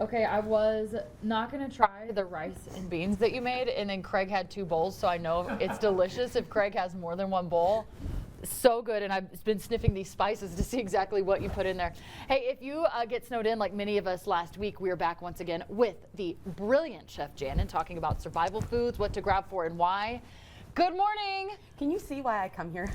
Okay, I was not gonna try the rice and beans that you made, and then Craig had 2 bowls, so I know it's delicious if Craig has more than 1 bowl. So good, and I've been sniffing these spices to see exactly what you put in there. Hey, if you get snowed in like many of us last week, we are back once again with the brilliant Chef Janon talking about survival foods, what to grab for and why. Good morning. Can you see why I come here?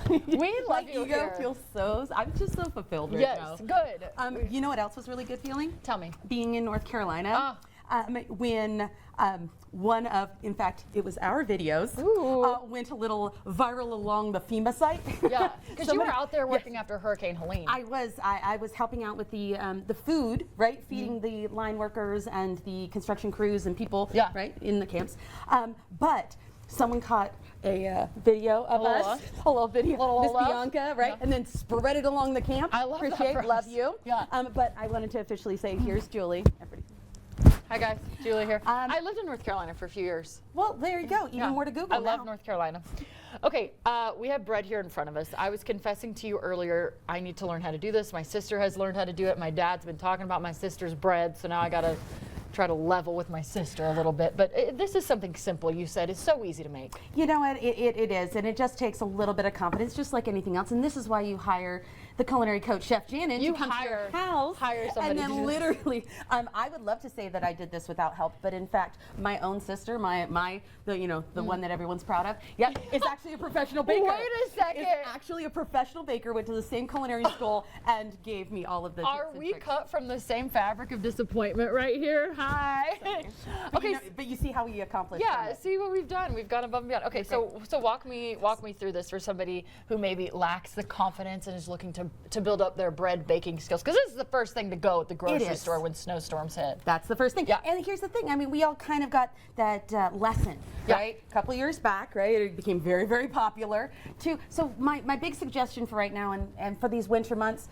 We love you ego here. feels so, I'm just so fulfilled right Yes, now. good. You know what else was really good feeling? Tell me. Being in North Carolina. When one of, in fact, it was our videos, went a little viral along the FEMA site. Yeah, because you were out there working after Hurricane Helene. I was helping out with the food, right? Feeding the line workers and the construction crews and people, right, in the camps. But someone caught a video of us, a little video, Miss Bianca, right? And then spread it along the camp. I love Appreciate, that. love you. Yeah. But I wanted to officially say, here's Julie. Hi guys, Julie here. I lived in North Carolina for a few years. Well, there you go. Even more to Google I love North Carolina. Okay, we have bread here in front of us. I was confessing to you earlier, I need to learn how to do this. My sister has learned how to do it. My dad's been talking about my sister's bread, so now I gotta try to level with my sister a little bit. But this is something simple. You said it's so easy to make. You know what? It is, and it just takes a little bit of confidence, just like anything else. And this is why you hire the culinary coach, Chef Janon, to come to your house. Hire somebody and then literally, I would love to say that I did this without help, but in fact, my own sister, the one that everyone's proud of, is actually a professional baker. Wait a second. Is actually a professional baker, went to the same culinary school, and gave me all of the Are we cut from the same fabric of disappointment right here? Hi. Okay, but you see how we accomplished. Yeah, see what we've done. We've gone above and beyond. Okay, so walk me through this for somebody who maybe lacks the confidence and is looking to build up their bread baking skills, because this is the first thing to go at the grocery store when snowstorms hit. That's the first thing. Yeah. And here's the thing. I mean, we all kind of got that lesson, right? A couple years back, right? It became very, very popular. So my big suggestion for right now and for these winter months,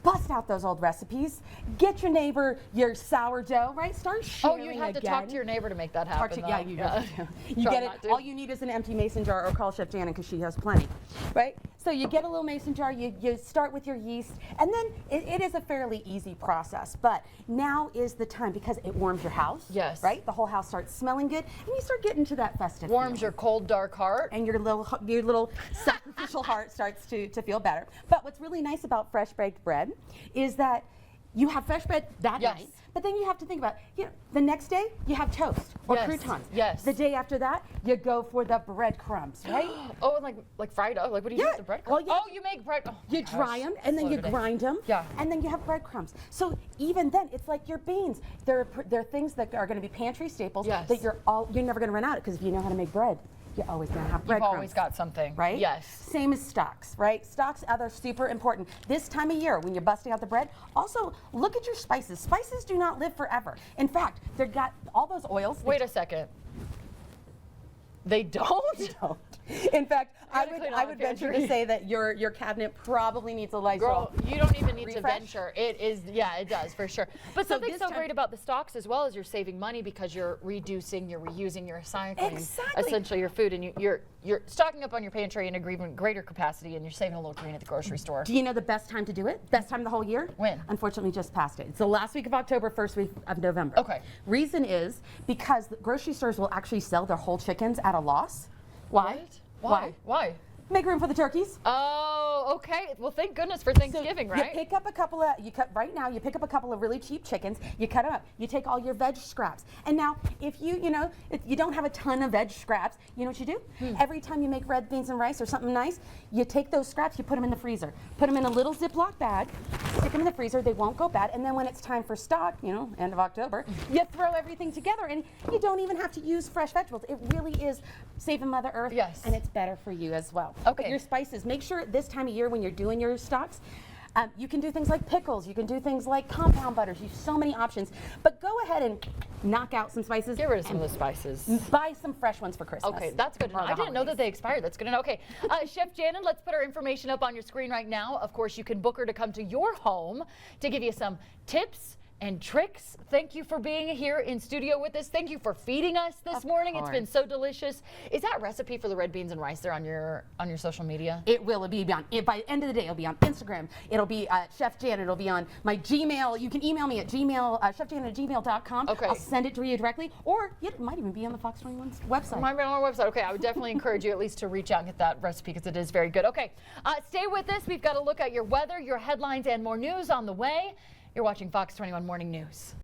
bust out those old recipes. Get your neighbor your sourdough, right? Start sharing. Oh, you'd have to talk to your neighbor to make that happen. You get it. All you need is an empty mason jar, or call Chef Janon because she has plenty, right? So you get a little mason jar. You start with your yeast, and then it is a fairly easy process. But now is the time because it warms your house. Yes. Right. The whole house starts smelling good, and you start getting to that festive. Warms feeling. your cold, dark heart, and your little sacrificial heart starts to feel better. But what's really nice about fresh baked bread is that you have fresh bread that night, but then you have to think about, the next day you have toast or croutons. Yes. The day after that, you go for the breadcrumbs, right? Oh, like fried dough? Like what do you do with the breadcrumbs? Well, you make bread. Oh, you dry them and then you grind them. Yeah. And then you have breadcrumbs. So even then, it's like your beans. They're things that are going to be pantry staples that you're never going to run out of, because if you know how to make bread, you're always going to have breadcrumbs. You've always got something. Right? Yes. Same as stocks, right? Stocks are super important. This time of year, when you're busting out the bread, also look at your spices. Spices do not live forever. In fact, they've got all those oils. Wait a second. They don't? They don't. In fact, I would venture to say that your cabinet probably needs a Lysol. Girl, you don't even need refresh. to venture. It does for sure. But something so great about the stocks as well is you're saving money because you're reducing, you're reusing, you're recycling essentially your food, and you're stocking up on your pantry in a even greater capacity, and you're saving a little green at the grocery store. Do you know the best time to do it? Best time of the whole year? When? Unfortunately, just past it. It's the last week of October, first week of November. Okay. Reason is because the grocery stores will actually sell their whole chickens at a loss. Why? What? Why? Make room for the turkeys. Oh, okay. Well, thank goodness for Thanksgiving, right? You pick up a couple of, you pick up a couple of really cheap chickens, you cut them up, you take all your veg scraps. And now, if you don't have a ton of veg scraps, you know what you do? Every time you make red beans and rice or something nice, you take those scraps, you put them in the freezer. Put them in a little Ziploc bag, stick them in the freezer, they won't go bad. And then when it's time for stock, end of October, you throw everything together, and you don't even have to use fresh vegetables. It really is saving Mother Earth, and it's better for you as well. Okay. But your spices, make sure this time of year when you're doing your stocks, you can do things like pickles, you can do things like compound butters, you have so many options. But go ahead and knock out some spices. Get rid of some of the spices. Buy some fresh ones for Christmas. Okay, that's good to know. I didn't know that they expired. That's good to know. Okay, Chef Janon, let's put her information up on your screen right now. Of course, you can book her to come to your home to give you some tips, And Trix, thank you for being here in studio with us. Thank you for feeding us this morning. It's been so delicious. Is that recipe for the red beans and rice there on your social media? It will be on, by the end of the day, it'll be on Instagram. It'll be Chef Janet. It'll be on my Gmail. You can email me at chefjanet@gmail.com. Okay. I'll send it to you directly, or it might even be on the Fox 21's website. Might be on our website. Okay, I would definitely encourage you at least to reach out and get that recipe because it is very good. Okay, stay with us. We've got to look at your weather, your headlines, and more news on the way. You're watching Fox 21 Morning News.